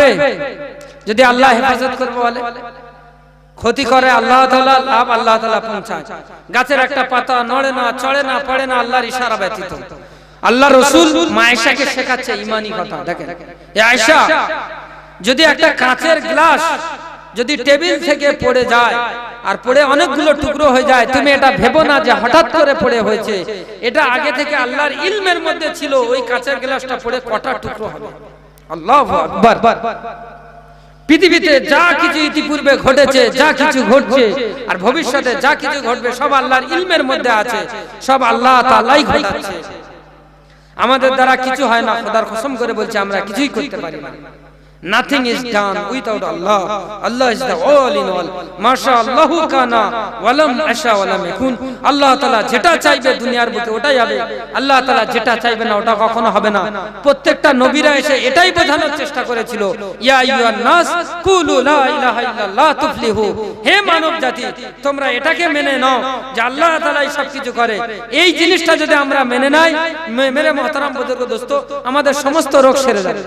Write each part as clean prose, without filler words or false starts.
পারবে যদি আল্লাহ হেফাজত করবে বলে? ক্ষতি করে আল্লাহ তাআলা, লাভ আল্লাহ তাআলা পৌঁছায়। গাছের একটা পাতা নড়ে না, চড়ে না, পড়ে না আল্লাহর ইশারা ব্যতীত। আল্লাহ রাসূল মা আয়েশাকে শেখাচ্ছে ঈমানি কথা। দেখেন, এ আয়েশা, যদি একটা কাঁচের গ্লাস যদি টেবিল থেকে পড়ে যায় আর পড়ে অনেকগুলো টুকরো হয়ে যায়, তুমি এটা ভেবো না যে হঠাৎ করে পড়ে হয়েছে। এটা আগে থেকে আল্লাহর ইলমের মধ্যে ছিল, ওই কাঁচের গ্লাসটা পড়ে কটা টুকরো হবে। আল্লাহু আকবার। পৃথিবীতে যা কিছু ইতিপূর্বে ঘটেছে, যা কিছু ঘটছে আর ভবিষ্যতে যা কিছু ঘটবে, সব আল্লাহর ইলমের মধ্যে আছে, সব আল্লাহ তাআলাই ঘটাচ্ছে। আমাদের দ্বারা কিছু হয় না, খোদার কসম করে বলছি, আমরা কিছুই করতে পারি না। Nothing is done without Allah. Allah is the all in all. Masha Allahu kana walam asha walam yakun. Allah Taala যেটা চাইবে দুনিয়ার বুকে ওটাই হবে। আল্লাহ তাআলা যেটা চাইবে না ওটা কখনো হবে না। প্রত্যেকটা নবীরা এসে এটাই বোঝানোর চেষ্টা করেছিল, ইয়া আইয়ুহান নাস কুলু লা ইলাহা ইল্লাল্লাহ তুফলিহু। হে মানব জাতি, তোমরা এটাকে মেনে নাও যে আল্লাহ তাআলাই সবকিছু করে। এই জিনিসটা যদি আমরা মেনে নাই, মেরে মুহতারাম বুজুর্গ দোস্ত, আমাদের সমস্ত রোগ সেরে যাবে।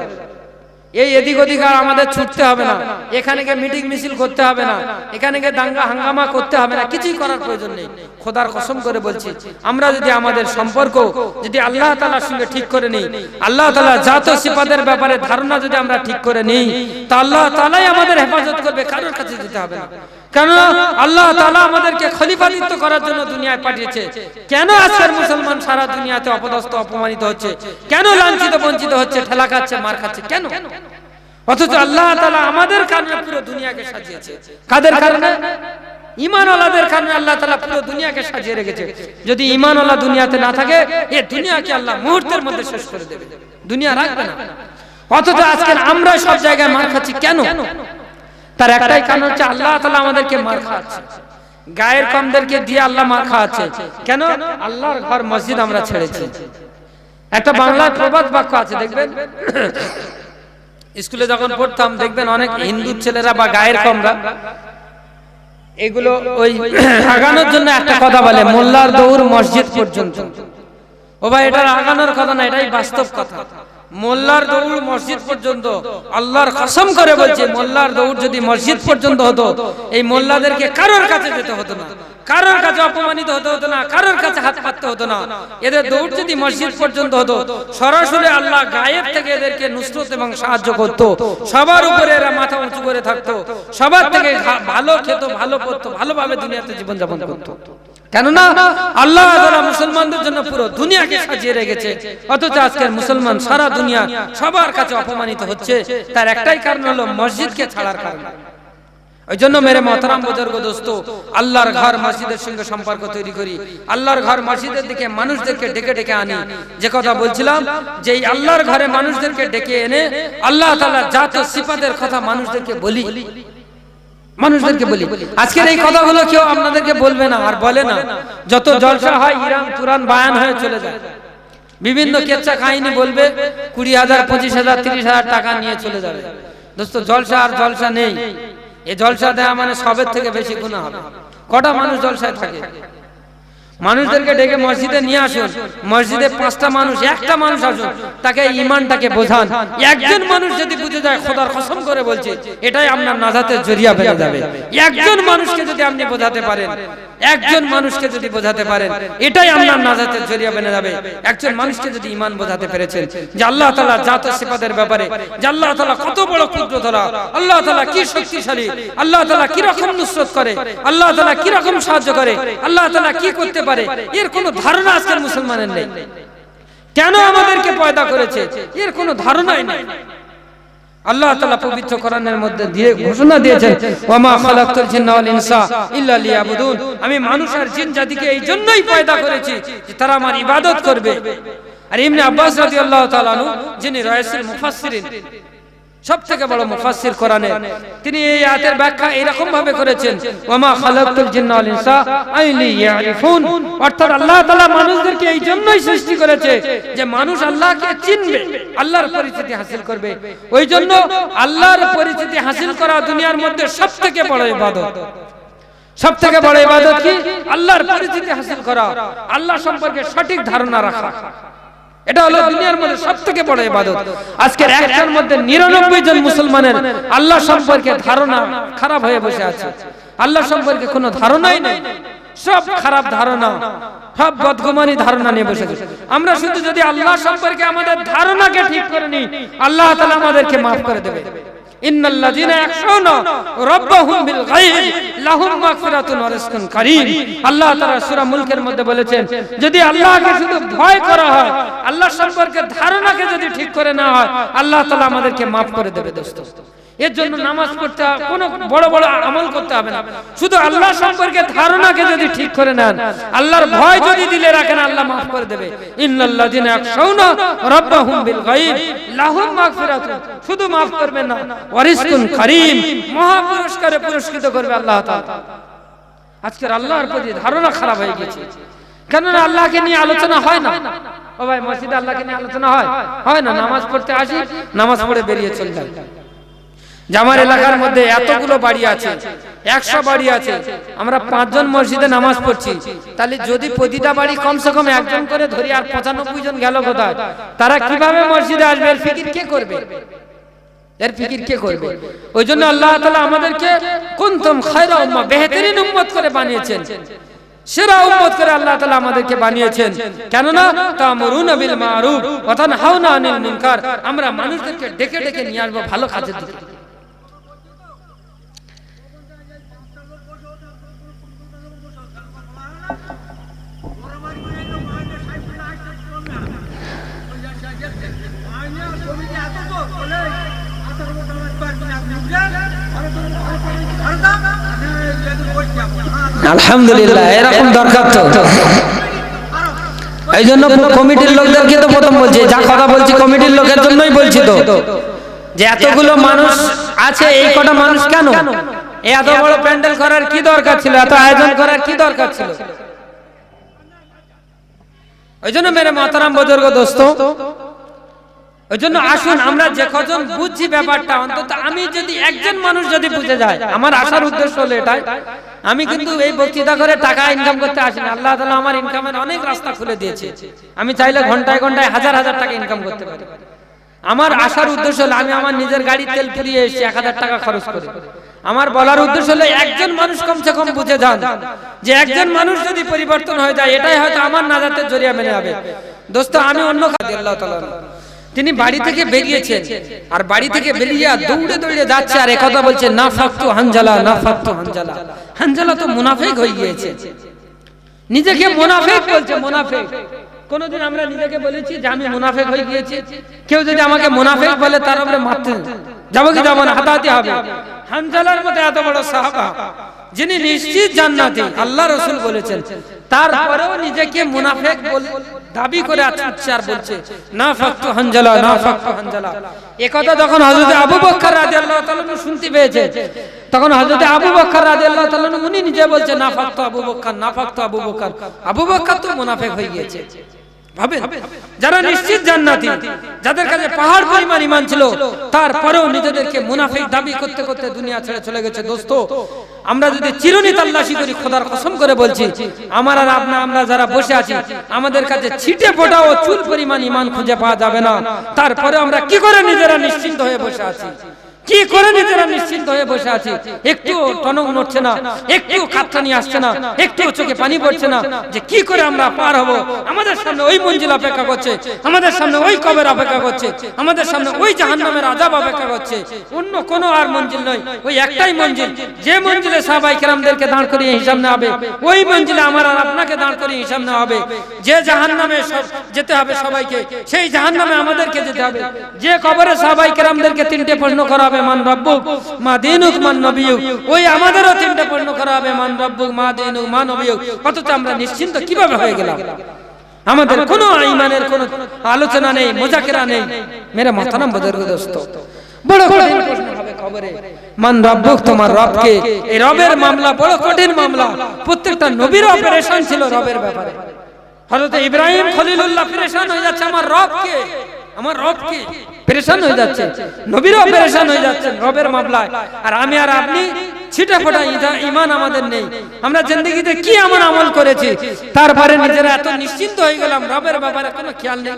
এই এদিক ওদিক আর আমাদের ছুটতে হবে না, এখানে গিয়ে মিটিং মিছিল করতে হবে না, এখানে গিয়ে দাঙ্গা হাঙ্গামা করতে হবে না, কিছুই করার প্রয়োজন নেই। খোদার কসম করে বলছি, আমরা যদি আমাদের সম্পর্ক যদি আল্লাহ তাআলার সঙ্গে ঠিক করে নিই, আল্লাহ তাআলা জাত ও সিফাতের ব্যাপারে ধারণা যদি আমরা ঠিক করে নিই, তা আল্লাহ তাআলাই আমাদের হেফাজত করবে, কারোর কাছে যেতে হবে না। কেন আল্লাহ তাআলা আমাদেরকে খলিফাতিত্ব করার জন্য দুনিয়ায় পাঠিয়েছে। কেন আজকের মুসলমান সারা দুনিয়াতে অপদস্থ অপমানিত হচ্ছে? কেন লাঞ্ছিত বঞ্চিত হচ্ছে, ঠেলা খাচ্ছে, মার খাচ্ছে? কেন? অথচ আল্লাহ তাআলা আমাদের কারণে পুরো দুনিয়াকে সাজিয়েছে। কাদের কারণে? ঈমানওয়ালাদের কারণে আল্লাহ তাআলা পুরো দুনিয়াকে সাজিয়ে রেখেছে। যদি ঈমানওয়ালা দুনিয়াতে না থাকে, এই দুনিয়াকে আল্লাহ মুহূর্তের মধ্যে শেষ করে দেবে, দুনিয়া রাখবে না। অথচ আজকে আমরা সব জায়গায় মার খাচ্ছি। কেন? তার একটাই কারণ হচ্ছে আল্লাহ তাআলা আমাদেরকে মার খাওয়াচ্ছে, গায়ের কমদেরকে দিয়ে আল্লাহ মার খাওয়াচ্ছে। কেন? আল্লাহর ঘর মসজিদ আমরা ছেড়েছি। একটা বাংলার প্রবাদ বাক্য আছে, দেখবেন স্কুলে যখন পড়তাম, দেখবেন অনেক হিন্দু ছেলেরা বা গায়ের কমরা এগুলো ওই আগানোর জন্য একটা কথা বলে, মোল্লার দৌড় মসজিদ পর্যন্ত। ও ভাই, এটা আগানোর কথা না, এটাই বাস্তব কথা। মোল্লার দৌড় মসজিদ পর্যন্ত। আল্লাহর কসম করে বলছে, মোল্লার দৌড় যদি মসজিদ পর্যন্ত হতো, এই মোল্লাদেরকে কারোর কাছে যেতে হতো না, কারোর কাছে অপমানিত হতে হতো না, কারোর কাছে হাত পাততে হতো না। এদের দৌড় যদি মসজিদ পর্যন্ত হতো, সরাসরি আল্লাহ গায়েব থেকে এদেরকে নুসরত এবং সাহায্য করত। সবার উপরে এরা মাথা উঁচু করে থাকতো, সবার থেকে ভালো খেত, ভালো পড়তো, ভালোভাবে দুনিয়াতে জীবনযাপন করতো। কেননা আল্লাহ তাআলা মুসলমানদের জন্য পুরো দুনিয়াকে সাজিয়ে রেখেছে। অথচ আজকের মুসলমান সারা দুনিয়া সবার কাছে অপমানিত হচ্ছে। তার একটাই কারণ হলো মসজিদকে ছাড়ার কারণে। ওই জন্য মেরে মোহতারাম বুজুর্গ দোস্ত, আল্লাহর ঘর মসজিদের সঙ্গে সম্পর্ক তৈরি করি, আল্লাহর ঘর মসজিদের দিকে মানুষদেরকে ডেকে ডেকে আনি। যে কথা বলছিলাম, যে এই আল্লাহর ঘরে মানুষদেরকে ডেকে এনে আল্লাহ তাআলার জাত ও সিফাতের কথা মানুষদেরকে বলি, মানুষদেরকে বলি। আজকের এই কথাগুলো কেউ আপনাদেরকে বলবে না আর বলে না। যত জলসা হয়, ইরান তুরান বায়ান হয়ে চলে যায়, বিভিন্ন কেচ্চা কাহিনী বলবে, 20,000 25,000 30,000 টাকা নিয়ে চলে যাবে। দোস্ত, জলসা আর জলসা নেই। এই জলসা দেয়া মানে সবের থেকে বেশি গুনাহ হবে। কটা মানুষ জলসায় থাকে? মানুষদেরকে ডেকে মসজিদে নিয়ে আসুন, মসজিদে 5টা মানুষ, একটা মানুষ আসুন, তাকে ঈমানটাকে বোঝান। একজন মানুষ যদি বুঝে যায়, খোদার কসম করে বলছি, এটাই আপনার নাজাতের জরিয়া বেনে যাবে। একজন মানুষকে যদি আপনি বোঝাতে পারেন, একজন মানুষকে যদি বোঝাতে পারেন, এটাই আপনার নাজাতের জরিয়া বেনে যাবে। একজন মানুষকে যদি ঈমান বোঝাতে পেরেছেন যে আল্লাহ তাআলা জাত ও সিফাতের ব্যাপারে, যে আল্লাহ তাআলা কত বড় কুদরতওয়ালা, আল্লাহ তাআলা কি শক্তিশালী, আল্লাহ তাআলা কি রকম নুসরত করে, আল্লাহ তাআলা কি রকম সাহায্য করে, আল্লাহ তাআলা কি করতে পারে, এর কোনো ধারণা আজকের মুসলমানের নেই। কেন আমাদেরকে পয়দা করেছে, এর কোনো ধারণাই নেই। আল্লাহ তাআলা পবিত্র কোরআনের মধ্যে দিয়ে ঘোষণা দিয়েছেন, ওয়া মা খালাকতুল জিন্না ওয়াল ইনসা ইল্লা লিয়াবুদুন। আমি মানুষ আর জিন জাতিকে এই জন্যই পয়দা করেছি যে তারা আমার ইবাদত করবে। আর ইবনে আব্বাস রাদিয়াল্লাহু তাআলা আনহু, যিনি রাইসুল মুফাসসিরিন, সবথেকে বড় মুফাসসির কোরআনের, তিনি এই আয়াতের ব্যাখ্যা এরকম ভাবে করেছেন, ওয়া মা খালাকতুল জিন্না ওয়াল ইনসা ইল্লা লিয়ারিফুন। অর্থাৎ আল্লাহ তাআলা মানুষদেরকে এই জন্যই সৃষ্টি করেছে যে মানুষ আল্লাহকে চিনবে, আল্লাহর পরিচিতি হাসিল করবে। ওই জন্য আল্লাহর পরিচিতি হাসিল করা দুনিয়ার মধ্যে সবথেকে বড় ইবাদত। সবথেকে বড় ইবাদত কি? আল্লাহর পরিচিতি হাসিল করা, আল্লাহ সম্পর্কে সঠিক ধারণা রাখা। এটা হলো দুনিয়ার মধ্যে সবথেকে বড় ইবাদত। আজকের 100 মধ্যে 99 জন মুসলমানের আল্লাহ সম্পর্কে ধারণা খারাপ হয়ে বসে আছে। আল্লাহ সম্পর্কে কোনো ধারণাই নেই, সব খারাপ ধারণা, সব বদগুমানি ধারণা নিয়ে বসে আছে। আমরা শুধু যদি আল্লাহ সম্পর্কে আমাদের ধারণাকে ঠিক করে নিই, আল্লাহ তাআলা আমাদেরকে maaf করে দেবে। ইন্নাল্লাযীনা ইয়াখশাউনা রাব্বাহুম বিল গায়ব লাহুম মাগফিরাতুন ওয়া রিজকুন কারীম। আল্লাহ তাআলা সূরা মুলকের মধ্যে বলেছেন, যদি আল্লাহকে শুধু ভয় করা হয়, আল্লাহ সম্পর্কে ধারণাকে যদি ঠিক করে না হয়, আল্লাহ তাআলা আমাদেরকে maaf করে দেবে। দোস্ত, এর জন্য নামাজ পড়তে কোনো বড় বড় আমল করতে হবে না, শুধু আল্লাহ সম্পর্কে ধারণাকে যদি ঠিক করে নেন, আল্লাহর ভয় যদি দিলে রাখেন, আল্লাহ maaf করে দেবে। ইন্নাল্লাযীনা ইয়াখশাউনা রাব্বাহুম বিল গায়ব লাহুম মাগফিরাতুন, শুধু maaf করবেন না, ওয়া রিজকুন কারীম, মহা পুরস্কারে পুরস্কৃত করবে আল্লাহ তাআলা। আজকের আল্লাহর প্রতি ধারণা খারাপ হয়ে গেছে, কেননা আল্লাহকে নিয়ে আলোচনা হয় না। ও ভাই, মসজিদে আল্লাহকে নিয়ে আলোচনা হয় না। নামাজ পড়তে আসি, নামাজ পড়ে বেরিয়ে চলে যাই। আমার এলাকার মধ্যে এতগুলো বাড়ি আছে, 100 বাড়ি আছে, আমরা 5 জন মসজিদে নামাজ পড়ছি, তাহলে যদি প্রতিটা বাড়ি কমসে কম একজন করে ধরি, আর 95 জন গেল কোথায়? তারা কিভাবে মসজিদে আসবে? এর ফিকির কে করবে? এর ফিকির কে করবে? ওই জন্য আল্লাহ তাআলা আমাদেরকে কুনতুম খায়রা উম্মাহ, বেহতরিন উম্মত করে বানিয়েছেন, সেরা উম্মত করে আল্লাহ তাআলা আমাদেরকে বানিয়েছেন। কেননা তা'মুরুনা বিল মা'রুফ ওয়া তানহাউনা আনিল মুনকার, আমরা মানুষদেরকে ডেকে ডেকে নিয়ে আসবো ভালো কাজের দিকে। আলহামদুলিল্লাহ, এরকম দরকার তো। এই জন্য কমিটির লোকদেরকে তো প্রথম বলছি, যা কথা বলছি কমিটির লোকের জন্যই বলছি তো, যে এতগুলো মানুষ আছে, এই কটা মানুষ কেন? এত বড় প্যান্ডেল করার কি দরকার ছিল? এত আয়োজন করার কি দরকার ছিল? ওই জন্য মেরে মহতারাম বুজুর্গ দোস্ত, ওই জন্য আসুন আমরা যে কজন বুঝছি ব্যাপারটা, অন্তত আমি যদি একজন মানুষ যদি বুঝে যায়, আমার আসার উদ্দেশ্য হলো এটাই। আমি কিন্তু এই বক্তৃতা করে টাকা ইনকাম করতে আসিনি, আল্লাহ তাআলা আমার ইনকামের অনেক রাস্তা খুলে দিয়েছে। আমি চাইলে ঘন্টায় ঘন্টায় হাজার হাজার টাকা ইনকাম করতে পারি। আমার আসার উদ্দেশ্য হলো, আমি আমার নিজের গাড়ির তেল পুড়িয়ে এসেছি 1000 টাকা খরচ করে। আমার বলার উদ্দেশ্য হলো একজন মানুষ কমসে কম বুঝে যান, যে একজন মানুষ যদি পরিবর্তন হয়ে যায়, এটাই হয়তো আমার নাজাতের জরিয়া মেনে যাবে। দোস্ত, আমি অন্য কাজে আল্লাহ তাআলা, তিনি বাড়ি থেকে বেরিয়েছেন, আর বাড়ি থেকে বেরিয়ে দৌড়ে দৌড়ে যাচ্ছে, আর একথা বলছে, নাফাকতু হানজালা, নাফাকতু হানজালা। হানজালা তো মুনাফিক হয়ে গিয়েছে, নিজেকে মুনাফিক বলছে। মুনাফিক কোনদিন আমরা নিজেকে বলেছি যে আমি মুনাফিক হয়ে গিয়েছি? কেউ যদি আমাকে মুনাফিক বলে, তার উপরে মারতে যাবো কি যাবো না? হাতাহাতি হবে। হানজালার মতো এত বড় সাহাবা, যিনি নিশ্চিত জান্নাতি, আল্লাহ রাসূল বলেছেন, তারপরেও নিজেকে মুনাফিক দাবি করে আছে আর বলছে নাফাকতু হানজালা, নাফাকতু হানজালা। এই কথা যখন হযরত আবু বকর রাদিয়াল্লাহু তাআলা শুনতে পেয়েছে, তখন হযরত আবু বকর রাদিয়াল্লাহু তাআলা উনি নিজে বলছে নাফাকতু আবু বকর, নাফাকতু আবু বকর। আবু বকর তো মুনাফিক হয়ে গিয়েছে। ভাবেন, যারা নিশ্চিত জান্নাতি, যাদের কাছে পাহাড় পরিমাণ ঈমান ছিল, তারপরেও নিজেদেরকে মুনাফিক দাবি করতে করতে দুনিয়া ছেড়ে চলে গেছে। দোস্ত, আমরা যদি চিরুনি তাল্লাশি করি, খোদার কসম করে বলছি, আমার আর আমরা যারা বসে আছি, আমাদের কাছে ছিটে ফোটাও চুল পরিমাণ ঈমান খুঁজে পাওয়া যাবে না। তারপরে আমরা কি করে নিজেরা নিশ্চিন্ত হয়ে বসে আছি? কি করে নিজেরা নিশ্চিন্ত হয়ে বসে আছি? একটু টনক নড়ছে না, একটু কাঁদতানি আসছে না, একটু চোখে পানি পড়ছে না, যে কি করে আমরা পার হব? আমাদের সামনে ওই মঞ্জিল অপেক্ষা করছে, আমাদের সামনে ওই কবর অপেক্ষা করছে, আমাদের সামনে ওই জাহান্নামের আযাব অপেক্ষা করছে। অন্য কোনো আর মঞ্জিল নয়, ওই একটাই মঞ্জিল, যে মঞ্জিলে সাহাবায়ে কেরামদেরকে দাঁড় করিয়ে হিসাব নেওয়া হবে, ওই মঞ্জিলে আমার আর আপনাকে দাঁড় করিয়ে হিসাব নেওয়া হবে। যে জাহান্নামে যেতে হবে সবাইকে, সেই জাহান্নামে আমাদেরকে যেতে হবে। যে কবরে সাহাবায়ে কেরামদেরকে 3টে প্রশ্ন করা হবে, মান রব্বুক, মা দীনুক, মান নবিয়ুক, ওই আমাদেরও 3টে প্রশ্ন করা হবে, মান রব্বুক, মা দীনুক, মা নবিয়ুক। অথচ আমরা নিশ্চিন্ত কিভাবে হয়ে গেলাম? আমাদের কোনো ঈমানের কোনো আলোচনা নেই, মুযাকেরা নেই। মেরে মুহতারাম বুজুর্গ দোস্ত, বড় কঠিন প্রশ্ন হবে কবরে, মান রব্বুক, তোমার রব কে? এই রবের মামলা বড় কঠিন মামলা। প্রত্যেকটা নবীর অপারেশন ছিল রবের ব্যাপারে। হযরত ইব্রাহিম খলিলুল্লাহ পেরেশান হয়ে যাচ্ছে, আমার রব কে, আমার রব কে, পেরেশান হয়ে যাচ্ছে। নবীরও পেরেশান হয়ে যাচ্ছেন রবের মামলায়। আর আমি আর আপনি ছিটে ফোটা ঈমান আমাদের নেই। আমরা জিন্দেগিতে কি এমন আমল করেছি, তারপরে নিজেরা এত নিশ্চিন্ত হয়ে গেলাম, রবের ব্যাপারে কোনো খেয়াল নেই।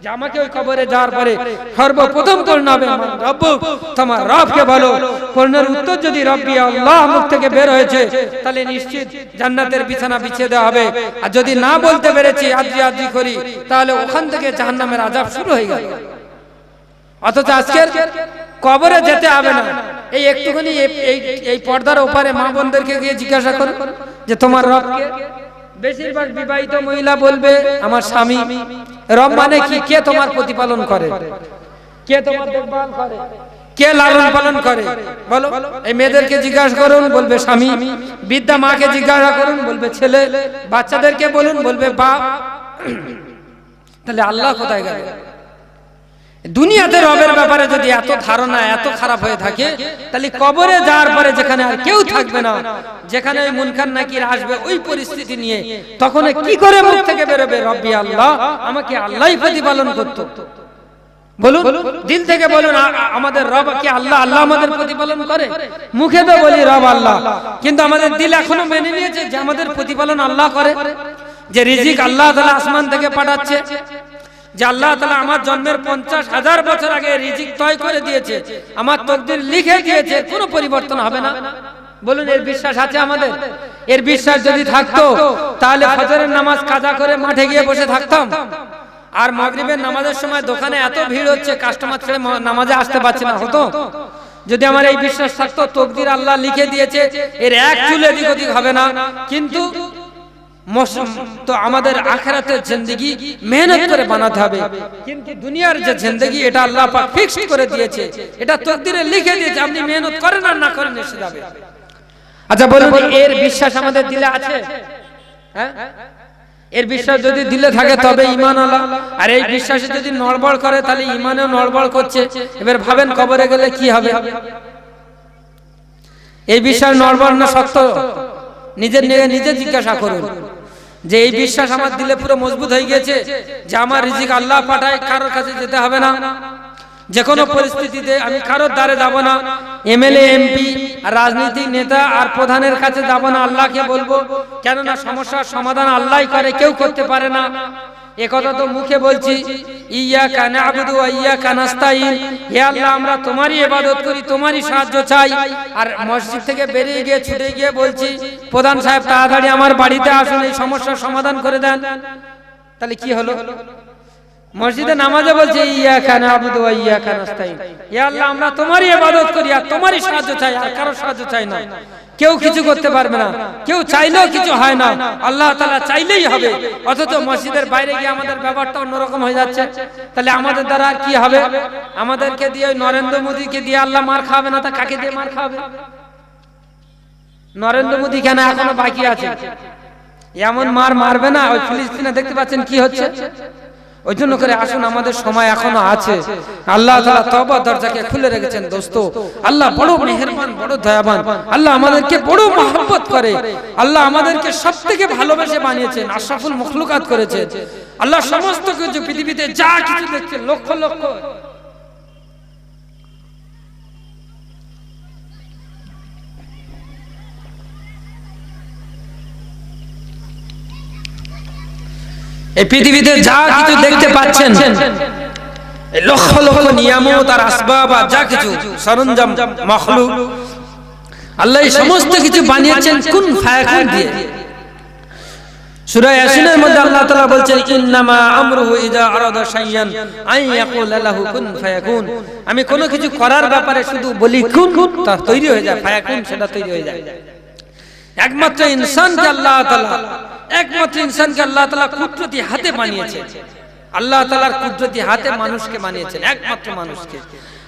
যে আমাকে ওই কবরে যাওয়ার পরে সর্বপ্রথম পড়না হবে রব্বুক, তোমার রবকে বলো। পড়নার উত্তর যদি রব্বি আল্লাহ মুখ থেকে বের হয়েছে তাহলে নিশ্চিত জান্নাতের বিছানা বিছিয়ে দেওয়া হবে। আর যদি না বলতে পেরেছি আজি করি তাহলে ওখান থেকে জাহান্নামের আযাব শুরু হয়ে গেল। অথচ আজকের কবরে যেতে হবে না, এই একটুখানি এই পর্দার ওপারে মা বোনদেরকে গিয়ে জিজ্ঞাসা করো যে তোমার রবকে। বেশিরভাগ বিবাহিত মহিলা বলবে আমার স্বামী। রব মানে কি? কে তোমার প্রতিপালন করে, কে তোমার দেখভাল করে, কে লালন পালন করে বলো। এই মেয়েদেরকে জিজ্ঞাসা করুন, বলবে স্বামী। বৃদ্ধা মাকে জিজ্ঞাসা করুন, বলবে ছেলে। বাচ্চাদেরকে বলুন, বলবে বাপ। তাহলে আল্লাহ কোথায় গেল? দুনিয়াতে রবের ব্যাপারে যদি এত ধারণা এত খারাপ হয়ে থাকে, তাহলে কবরে যাওয়ার পরে যেখানে আর কেউ থাকবে না, যেখানে ওই মুনকার নাকির আসবে ওই পরিস্থিতি নিয়ে, তখন কি করে মুখ থেকে বেরোবে রব্বি আল্লাহ, আমাকে আল্লাহই প্রতিপালন করতো? বলুন, দিল থেকে বলুন আমাদের রব কি আল্লাহ? আল্লাহ আমাদের প্রতিপালন করে? মুখে তো বলি রব আল্লাহ, কিন্তু আমাদের দিল এখনো মেনে নিয়েছে যে আমাদের প্রতিপালন আল্লাহ করে, যে রিজিক আল্লাহ তাআলা আসমান থেকে পাঠাচ্ছে, যে আল্লাহ তাআলা আমার জন্মের 50,000 বছর আগে রিজিক তয় করে দিয়েছে, আমার তকদির লিখে দিয়েছে, কোনো পরিবর্তন হবে না। বলুন, এর বিশ্বাস আছে আমাদের? এর বিশ্বাস যদি থাকতো তাহলে ফজরের নামাজ কাজা করে মাঠে গিয়ে বসে থাকতাম, আর মাগরিবের নামাজের সময় দোকানে এত ভিড় হচ্ছে কাস্টমার ছেড়ে নামাজে আসতে পারছে না হতো? যদি আমার এই বিশ্বাস থাকতো তকদির আল্লাহ লিখে দিয়েছে, এর এক চুল এদিক ওদিক হবে না, কিন্তু তো আমাদের আখিরাতের জিন্দেগি মেহনত করে বানাতে হবে। কিন্তু দুনিয়ার যে জিন্দেগি এটা আল্লাহ পাক ফিক্সড করে দিয়েছে, এটা তকদিরে লিখে দিয়েছে, আপনি মেহনত করেন আর না করেন এসে যাবে। আচ্ছা বলুন, এর বিশ্বাস আমাদের দিলে আছে? হ্যাঁ, এর বিশ্বাস যদি দিলে থাকে তবে ঈমান আলা। আর এই বিশ্বাসে যদি নড়বড় করে তাহলে ঈমানেও নড়বড় করছে। এবার ভাবেন কবরে গেলে কি হবে? এই বিশ্বাস নড়বড় না শক্ত? নিজের নিজে জিজ্ঞাসা করুন যে এই বিশ্বাস আমার দিলে পুরো মজবুত হয়ে গেছে যে আমার রিজিক আল্লাহ পাঠায়, কারোর কাছে যেতে হবে না, যে কোনো পরিস্থিতিতে আমি কারোর দ্বারে যাব না, এমএলএ এমপি আর রাজনীতিক নেতা আর প্রধানের কাছে যাব না, আল্লাহকে বলবো, কেননা সমস্যার সমাধান আল্লাহই করে, কেউ করতে পারে না। একথা তো মুখে বলছি, ইয়াকা না'বুদু ওয়া ইয়াকা নাস্তাঈন, হে আল্লাহ আমরা তোমারই ইবাদত করি, তোমারই সাহায্য চাই। আর মসজিদ থেকে বেরিয়ে গিয়ে ছুটে গিয়ে বলছি প্রধান সাহেব তাড়াতাড়ি আমার বাড়িতে আসুন, এই সমস্যার সমাধান করে দেন। তাহলে কি হলো? মসজিদে নামাজে বলছে ইয়াকা না'বুদু ওয়া ইয়াকা নাস্তাঈন, হে আল্লাহ আমরা তোমারই ইবাদত করি আর তোমারই সাহায্য চাই, আর কারো সাহায্য চাই না। কেউ কিছু করতে পারবে না, কেউ চাইলেও কিছু হয় না, আল্লাহ তাআলা চাইলেই হবে। অথচ মসজিদের বাইরে গিয়ে আমাদের ব্যাপারটা অন্যরকম হয়ে যাচ্ছে। তাহলে আমাদের দ্বারা আর কি হবে? আমাদেরকে দিয়ে নরেন্দ্র মোদীকে দিয়ে আল্লাহ মার খাবে না, তা কাকে দিয়ে মার খাবে? নরেন্দ্র মোদী কেন এখনো বাকি আছে? এমন মার মারবে না? ওই ফিলিস্তিনে দেখতে পাচ্ছেন কি হচ্ছে। ওই জন্য করে আসুন, আমাদের সময় এখনো আছে। আল্লাহ তাআলা তওবা দরজাকে খুলে রেখেছেন। দোস্ত, আল্লাহ বড় মেহেরবান, বড় দয়াবান। আল্লাহ আমাদেরকে বড় মহব্বত করে। আল্লাহ আমাদেরকে সবথেকে ভালোবেসে বানিয়েছেন, আশরাফুল মখলুকাত করেছেন। আল্লাহ সমস্ত কিছু পৃথিবীতে যা কিছু দেখছেন, লক্ষ লক্ষ এই পৃথিবীতে যা কিছু দেখতে পাচ্ছেন, লক্ষ লক্ষ নিয়ামত আর আসবাব আর যা কিছু সরঞ্জাম মখলুক, আল্লাহ এই সমস্ত কিছু বানিয়েছেন কুন ফায়াকুন দিয়ে। সূরা ইয়াসিনের মধ্যে আল্লাহ তাআলা বলছেন ইন্নামা আমরুহু ইযা আরাদা শাইয়ান আন ইয়াকুলা লাহু কুন ফায়াকুন। আমি কোনো কিছু করার ব্যাপারে শুধু বলি কুন, তা তৈরি হয়ে যায়, ফায়াকুন সেটা তৈরি হয়ে যায়। একমাত্র ইনসানকে আল্লাহ তাআলা কুদরতি হাতে বানিয়েছেন। আল্লাহ তাআলার কুদরতি হাতে মানুষকে বানিয়েছেন, একমাত্র মানুষকে।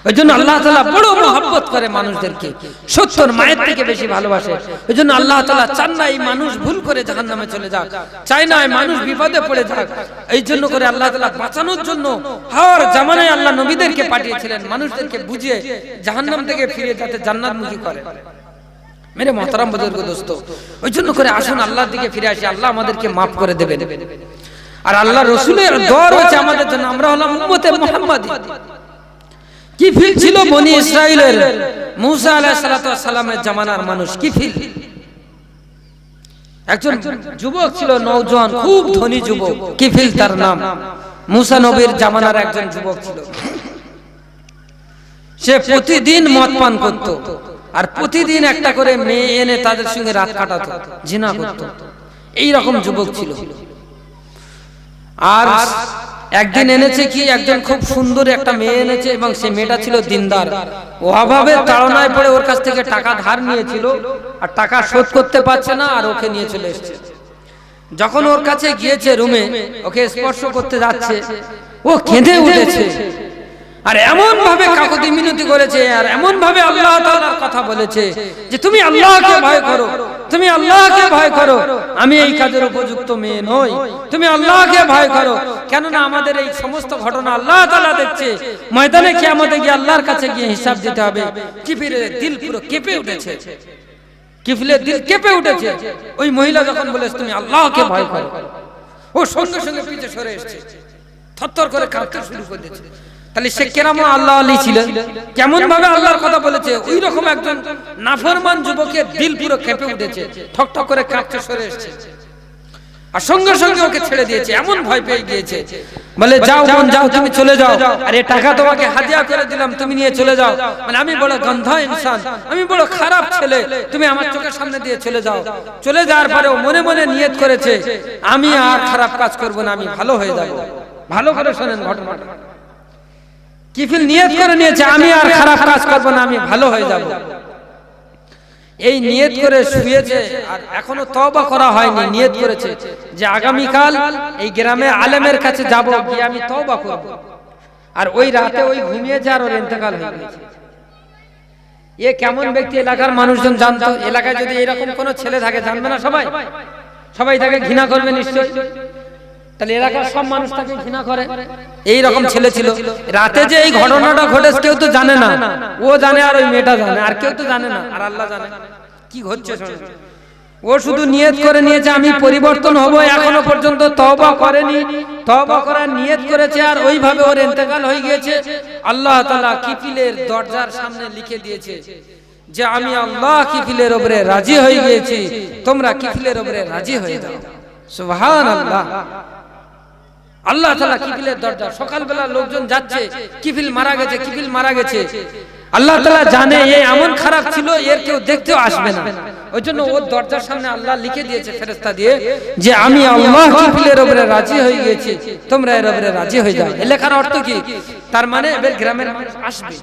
ওই জন্য আল্লাহ তাআলা বড় মহব্বত করে মানুষদেরকে, 70 মায়ের থেকে বেশি ভালোবাসে। ওই জন্য আল্লাহ তাআলা চান না এই মানুষ ভুল করে জাহান্নামে চলে যাক, চায় না এই মানুষ বিপদে পড়ে যাক। এই জন্য করে আল্লাহ তাআলা বাঁচানোর জন্য হর জামানায় আল্লাহ নবীদেরকে পাঠিয়েছিলেন, মানুষদেরকে বুঝিয়ে জাহান্নাম থেকে ফিরে যাতে জান্নাতমুখী করে। মেরে মোহতারাম বুজুর্গ দোস্ত, ওই জন্য করে আসুন আল্লাহর দিকে ফিরে আসি, আল্লাহ আমাদেরকে মাফ করে দেবেন। আর আল্লাহ রাসূলের দোয়া রয়েছে আমাদের জন্য, আমরা হলাম উম্মতে মুহাম্মাদী। কি ফিল ছিল বনি ইসরাইলের, মুসা আলাইহিস সালাতু ওয়াস সালামের জামানার মানুষ, কি ফিল। একজন যুবক ছিল, নওজোয়ান, খুব ধনী যুবক, কি ফিল তার নাম। মুসা নবীর জামানার একজন যুবক ছিল। সে প্রতিদিন মদ পান করত আর প্রতিদিন একটা করে মেয়ে এনে তাদের সঙ্গে রাত কাটাতো, জিনা করত। এই রকম যুবক ছিল। আর একদিন এনেছে কি, একজন খুব সুন্দর একটা মেয়ে এনেছে এবং সেই মেয়েটা ছিল দিনদার। অভাবের তাড়নায় পড়ে ওর কাছ থেকে টাকা ধার নিয়েছিল আর টাকা শোধ করতে পারছে না, আর ওকে নিয়ে চলে এসেছে। যখন ওর কাছে গিয়েছে রুমে, ওকে স্পর্শ করতে যাচ্ছে, ও কেঁদে উঠেছে আর এমন ভাবে কাকুতি মিনতি করেছে আর এমন ভাবে আল্লাহ তাআলার কথা বলেছে যে তুমি আল্লাহকে ভয় করো, তুমি আল্লাহকে ভয় করো, আমি এই কাজের উপযুক্ত মেয়ে নই, তুমি আল্লাহকে ভয় করো। কেননা আমাদের এই সমস্ত ঘটনা আল্লাহ তাআলা দেখছে। ময়দানে কিয়ামতে গিয়ে আল্লাহর কাছে গিয়ে হিসাব দিতে হবে। কিফিলের দিল পুরো কেঁপে উঠেছে, কিফিলের দিল কেঁপে উঠেছে। ওই মহিলা যখন বলেছে তুমি আল্লাহকে ভয় করো, ও সঙ্গে সঙ্গে পিছে সরে এসেছে, থরথর করে কাঁপতে শুরু করে দিয়েছে। তাহলে সে কেরাম আল্লাহ আলী ছিলেন, কেমন ভাবে আল্লাহর কথা বলেছে। ওই রকম একজন নাফরমান যুবকের দিল পুরো কেঁপে উঠেছে, ঠক ঠক করে কাঁপতে সরে এসেছে আর সঙ্গে সঙ্গে ওকে ছেড়ে দিয়েছে। এমন ভয় পেয়ে গিয়েছে, বলে যাও বোন যাও, তুমি চলে যাও, আর এই টাকা তোমাকে হাদিয়া করে দিলাম, তুমি নিয়ে চলে যাও। মানে আমি বড় গন্ধা ইনসান, আমি বড় খারাপ ছেলে, তুমি আমার চোখের সামনে দিয়ে চলে যাও। চলে যাওয়ার পরেও মনে মনে নিয়ত করেছে আমি আর খারাপ কাজ করব না, আমি ভালো হয়ে যাব। ভালো করে শোনেন ঘটনাটা। কিফিল নিয়ত করে নিয়েছে আমি আর খারাপ কাজ করব না, আমি ভালো হয়ে যাব। এই নিয়ত করে শুয়েছে আর এখনো তওবা করা হয়নি। নিয়ত করেছে যে আগামী কাল এই গ্রামে আলেমের কাছে যাব, গিয়ে আমি তওবা করব। আর ওই রাতে ওই ঘুমিয়েছে আর ওর ইন্তেকাল হয়ে গেছে। এ কেমন ব্যক্তি এলাকার মানুষজন জানতো। এলাকায় যদি এরকম কোন ছেলে থাকে জানবে না সবাই? সবাই তাকে ঘৃণা করবে নিশ্চয়ই। তাহলে এলাকার সব মানুষ তাকে ঘৃণা করে। এই রকম ছেলে ছিল। রাতে যে এই ঘটনাটা ঘটেছে কেউ তো জানে না, ও জানে আর ওই মেয়েটা জানে, আর কেউ তো জানে না, আর আল্লাহ জানে কি হচ্ছে। ও শুধু নিয়ত করে নিয়েছে আমি পরিবর্তন হব, এখনো পর্যন্ত তওবা করেনি। তওবা করার নিয়ত করেছে আর ওইভাবে ওর ইন্তেকাল হয়ে গিয়েছে। আল্লাহ তাআলা কিফিলের দরজার সামনে লিখে দিয়েছে যে আমি আল্লাহ কিফিলের উপরে রাজি হয়ে গিয়েছি, তোমরা কিফিলের উপরে রাজি হয়ে যাও। সুবহানাল্লাহ। আল্লাহ তাআলা কিফিলের দরজা, সকালবেলা লোকজন যাচ্ছে কিফিল মারা গেছে, কিফিল মারা গেছে। আল্লাহ তাআলা জানে এ এমন খারাপ ছিল এর কেউ দেখতেও আসবে না, ওই জন্য ওর দরজার সামনে আল্লাহ লিখে দিয়েছে ফেরেশতা দিয়ে যে আমি আল্লাহ কিফিলের উপরে রাজি হয়ে গিয়েছি, তোমরা এর উপরে রাজি হয়ে যাও। এই লেখার অর্থ কি? তার মানে এবার গ্রামের মানুষ আসবে।